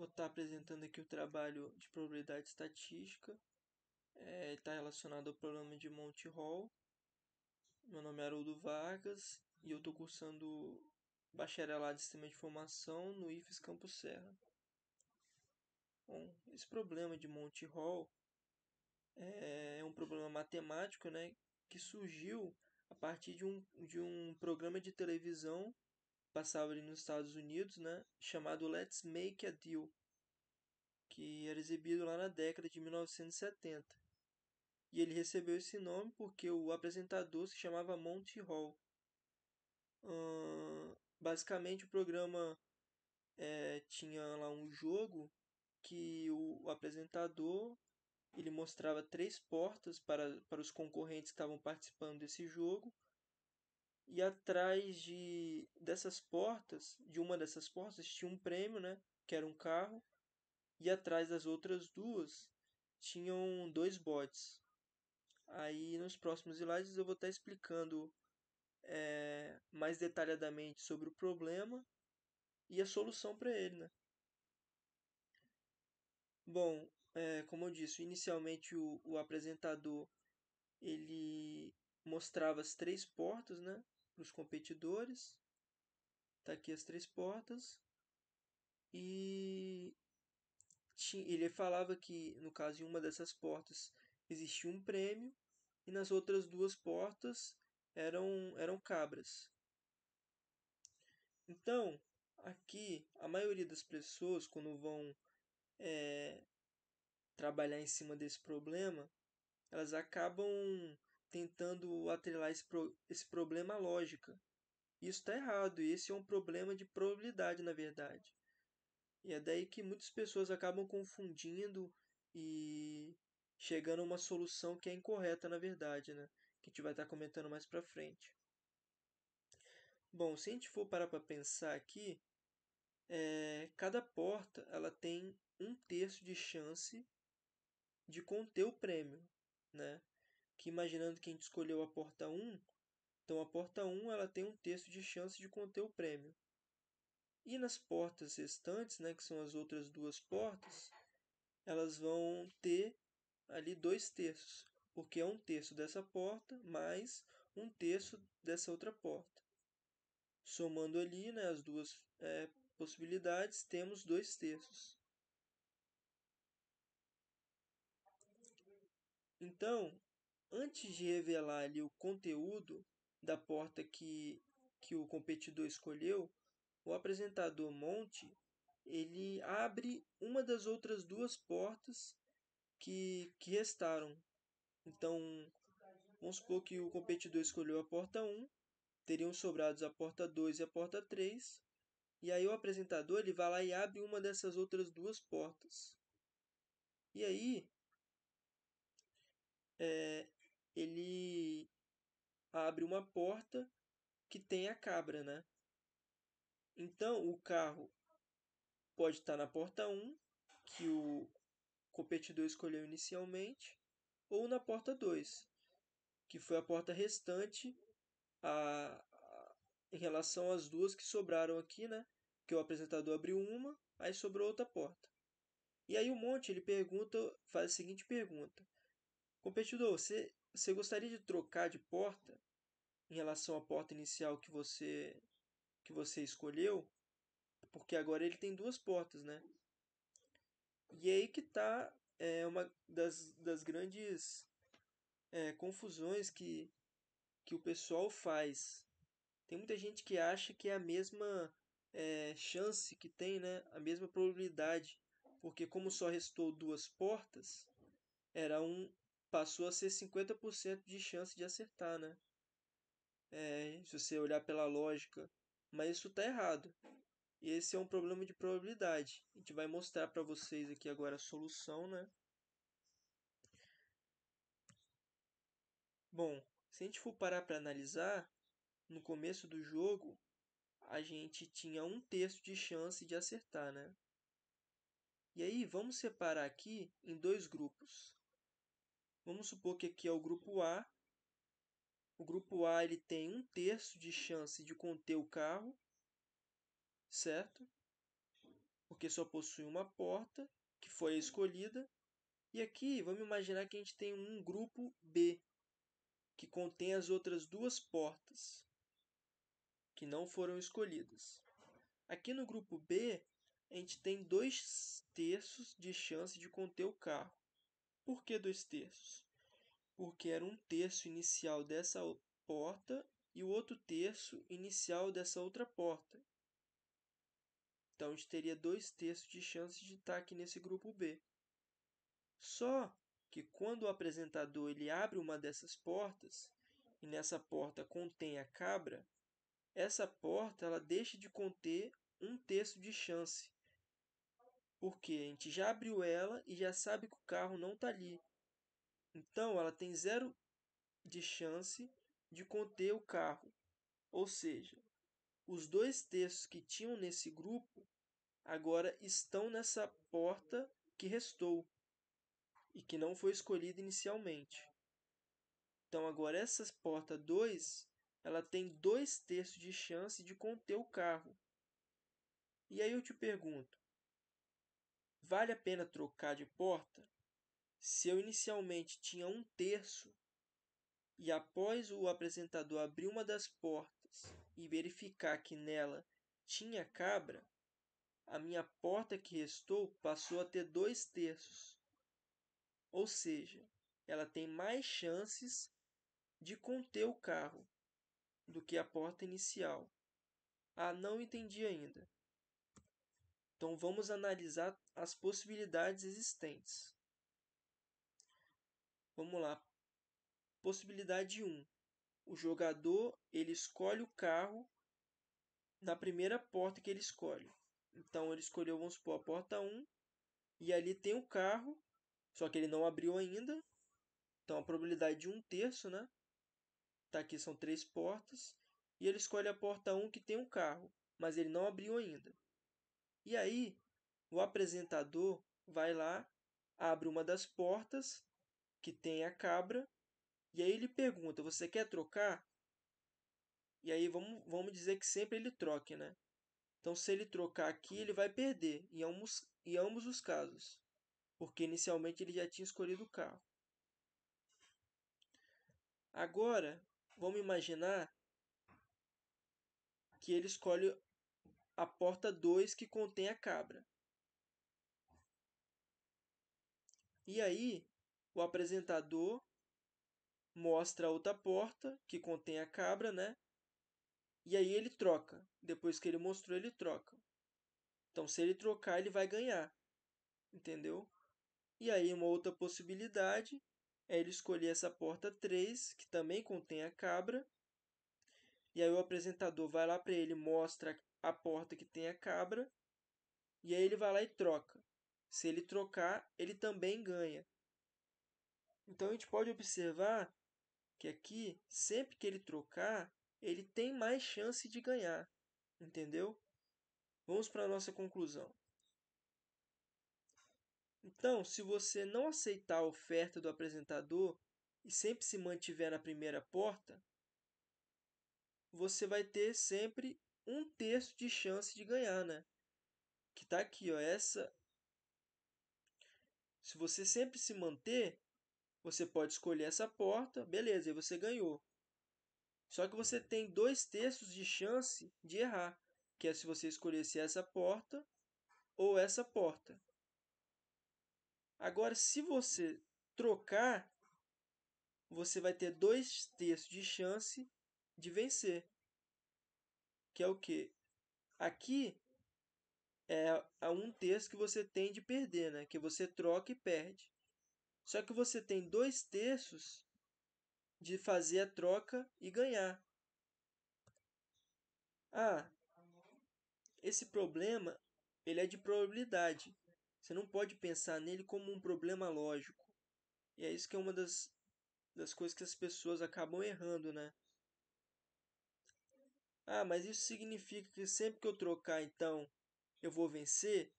vou estar apresentando aqui o trabalho de probabilidade estatística. Está relacionado ao problema de Monty Hall. Meu nome é Haroldo Vargas e eu estou cursando bacharelado em Sistema de Informação no IFES Campus Serra. Bom, esse problema de Monty Hall é um problema matemático, né, que surgiu a partir de um programa de televisão passava ali nos Estados Unidos, né, chamado Let's Make a Deal, que era exibido lá na década de 1970. E ele recebeu esse nome porque o apresentador se chamava Monty Hall. Basicamente o programa tinha lá um jogo que o apresentador ele mostrava três portas para os concorrentes que estavam participando desse jogo. E atrás dessas portas, de uma dessas portas, tinha um prêmio, né, que era um carro. E atrás das outras duas tinham dois bots. Aí nos próximos slides eu vou estar explicando mais detalhadamente sobre o problema e a solução para ele, né? Bom, como eu disse, inicialmente o apresentador ele mostrava as três portas, né, para os competidores. Tá aqui as três portas e ele falava que no caso de uma dessas portas existia um prêmio e nas outras duas portas eram cabras. Então, aqui, a maioria das pessoas, quando vão trabalhar em cima desse problema, elas acabam tentando atrelar esse problema à lógica. Isso está errado, e esse é um problema de probabilidade, na verdade. E é daí que muitas pessoas acabam confundindo e chegando a uma solução que é incorreta, na verdade, né? Que a gente vai estar comentando mais pra frente. Bom, se a gente for parar para pensar aqui, cada porta ela tem um terço de chance de conter o prêmio, né? Que imaginando que a gente escolheu a porta 1, então a porta 1 ela tem um terço de chance de conter o prêmio. E nas portas restantes, né, que são as outras duas portas, elas vão ter ali dois terços, porque é um terço dessa porta mais um terço dessa outra porta. Somando ali, né, as duas possibilidades, temos dois terços. Então, antes de revelar ali o conteúdo da porta que o competidor escolheu, o apresentador Monte ele abre uma das outras duas portas que restaram. Então, vamos supor que o competidor escolheu a porta 1, teriam sobrados a porta 2 e a porta 3, e aí o apresentador ele vai lá e abre uma dessas outras duas portas. E aí, ele abre uma porta que tem a cabra, né? Então, o carro pode estar na porta 1, que o competidor escolheu inicialmente, ou na porta 2, que foi a porta restante em relação às duas que sobraram aqui, né? Que o apresentador abriu uma, aí sobrou outra porta. E aí o Monte ele faz a seguinte pergunta: competidor, você gostaria de trocar de porta em relação à porta inicial que você escolheu? Porque agora ele tem duas portas, né? E aí que está uma das grandes confusões que o pessoal faz. Tem muita gente que acha que é a mesma chance que tem, né? A mesma probabilidade. Porque como só restou duas portas, passou a ser 50% de chance de acertar, né? Se você olhar pela lógica. Mas isso está errado. E esse é um problema de probabilidade. A gente vai mostrar para vocês aqui agora a solução, né? Bom, se a gente for parar para analisar, no começo do jogo, a gente tinha um terço de chance de acertar, né? E aí, vamos separar aqui em dois grupos. Vamos supor que aqui é o grupo A. O grupo A ele tem um terço de chance de conter o carro, certo? porque só possui uma porta, que foi a escolhida. E aqui, vamos imaginar que a gente tem um grupo B, que contém as outras duas portas, que não foram escolhidas. Aqui no grupo B, a gente tem 2/3 de chance de conter o carro. Por que 2/3? Porque era 1/3 inicial dessa porta e o outro terço inicial dessa outra porta. Então, a gente teria 2/3 de chance de estar aqui nesse grupo B. Só que quando o apresentador ele abre uma dessas portas, e nessa porta contém a cabra, essa porta ela deixa de conter 1/3 de chance. Porque a gente já abriu ela e já sabe que o carro não está ali. Então, ela tem 0 de chance de conter o carro. Ou seja, os 2/3 que tinham nesse grupo agora estão nessa porta que restou e que não foi escolhida inicialmente. Então, agora essa porta 2, ela tem 2/3 de chance de conter o carro. E aí eu te pergunto, vale a pena trocar de porta? Se eu inicialmente tinha 1/3 e após o apresentador abrir uma das portas e verificar que nela tinha cabra, a minha porta que restou passou a ter 2/3. Ou seja, ela tem mais chances de conter o carro do que a porta inicial. Ah, não entendi ainda. Então vamos analisar as possibilidades existentes. Vamos lá. Possibilidade 1. O jogador ele escolhe o carro na primeira porta que ele escolhe. Então ele escolheu, vamos supor, a porta 1 e ali tem o carro, só que ele não abriu ainda. Então a probabilidade de 1/3, né? Tá aqui, são 3 portas. E ele escolhe a porta 1 que tem um carro, mas ele não abriu ainda. E aí, o apresentador vai lá, abre uma das portas que tem a cabra, e aí ele pergunta: você quer trocar? E aí vamos dizer que sempre ele troque, né? Então, se ele trocar aqui, ele vai perder em ambos os casos, porque inicialmente ele já tinha escolhido o carro. Agora, vamos imaginar que ele escolhe a porta 2 que contém a cabra. E aí, o apresentador mostra a outra porta que contém a cabra, né? E aí ele troca. Depois que ele mostrou, ele troca. Então, se ele trocar, ele vai ganhar. Entendeu? E aí, uma outra possibilidade é ele escolher essa porta 3, que também contém a cabra. E aí, o apresentador vai lá para ele, mostra a porta que tem a cabra. E aí, ele vai lá e troca. Se ele trocar, ele também ganha. Então, a gente pode observar que aqui, sempre que ele trocar, ele tem mais chance de ganhar. Entendeu? Vamos para a nossa conclusão. Então, se você não aceitar a oferta do apresentador e sempre se mantiver na primeira porta, você vai ter sempre 1/3 de chance de ganhar, né? Que está aqui, ó. Se você sempre se manter, você pode escolher essa porta, beleza, e você ganhou. Só que você tem 2/3 de chance de errar, que é se você escolhesse essa porta ou essa porta. Agora, se você trocar, você vai ter 2/3 de chance de vencer. Que é o quê? Aqui é a 1/3 que você tem de perder, né? Que você troca e perde. Só que você tem 2/3 de fazer a troca e ganhar. Ah, esse problema ele é de probabilidade. Você não pode pensar nele como um problema lógico. E é isso que é uma das coisas que as pessoas acabam errando, né? Ah, mas isso significa que sempre que eu trocar, então, eu vou vencer?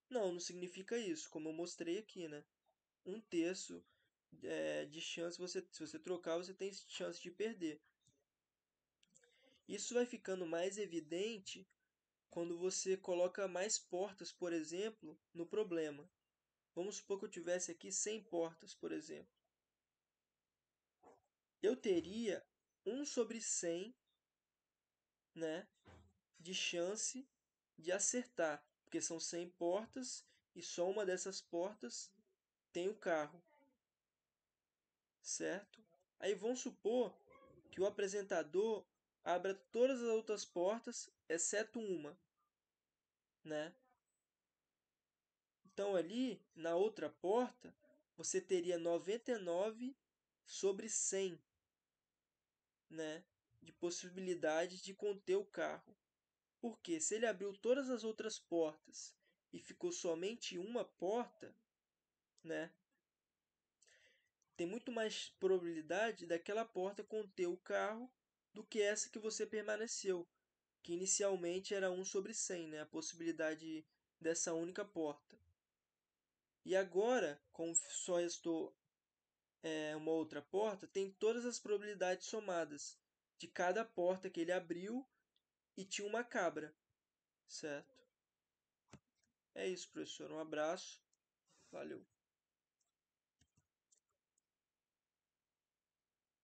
Não, não significa isso, como eu mostrei aqui, né? 1/3 de chance, se você trocar, você tem chance de perder. Isso vai ficando mais evidente quando você coloca mais portas, por exemplo, no problema. Vamos supor que eu tivesse aqui 100 portas, por exemplo. Eu teria 1 sobre 100, né, de chance de acertar, porque são 100 portas e só uma dessas portas tem o carro, certo? Aí vamos supor que o apresentador abra todas as outras portas, exceto uma, né? Então ali na outra porta você teria 99 sobre 100, né, de possibilidades de conter o carro. Porque se ele abriu todas as outras portas e ficou somente uma porta, né, tem muito mais probabilidade daquela porta conter o carro do que essa que você permaneceu, que inicialmente era 1 sobre 100, né, a possibilidade dessa única porta. E agora, como só restou uma outra porta, tem todas as probabilidades somadas de cada porta que ele abriu e tinha uma cabra, certo? É isso, professor. Um abraço. Valeu.